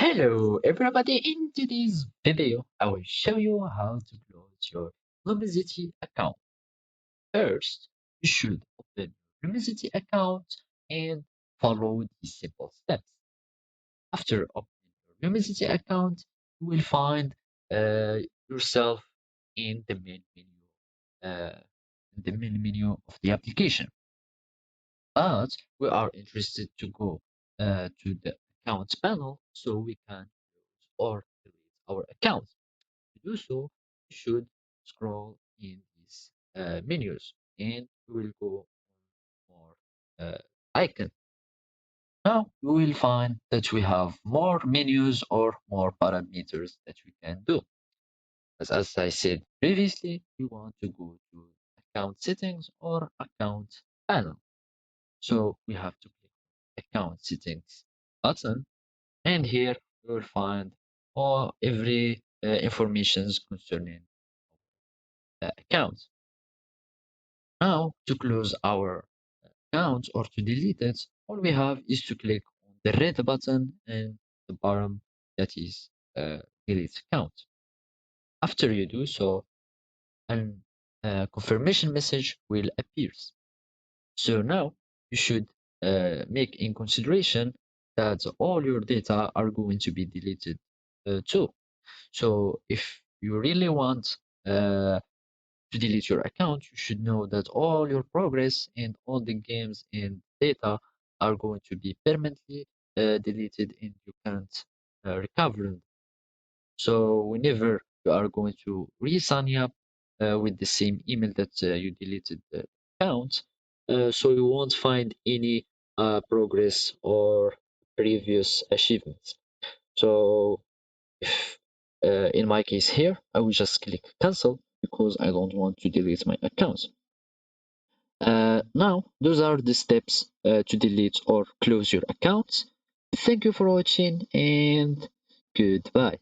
Hello everybody, in today's video I will show you how to close your Lumosity account. First, you should open your Lumosity account and follow these simple steps. After opening your Lumosity account, you will find yourself in uh, the main menu of the application. But we are interested to go to the accounts panel so we can close or delete our account. To do so, you should scroll in these menus and we will go on more icon. Now you will find that we have more menus or more parameters that we can do. As I said previously, we want to go to account settings or account panel. So we have to click account settings button, and here you will find all every informations concerning account. Now to close our account or to delete it, all we have is to click on the red button in the bottom that is delete account. After you do so, an confirmation message will appear. So now you should make in consideration that all your data are going to be deleted too. So if you really want to delete your account, you should know that all your progress and all the games and data are going to be permanently deleted and you can't recover them. So whenever you are going to re-sign up with the same email that you deleted the account, so you won't find any progress or previous achievements. So if in my case here, I will just click cancel because I don't want to delete my account. Now, those are the steps to delete or close your account. Thank you for watching and goodbye.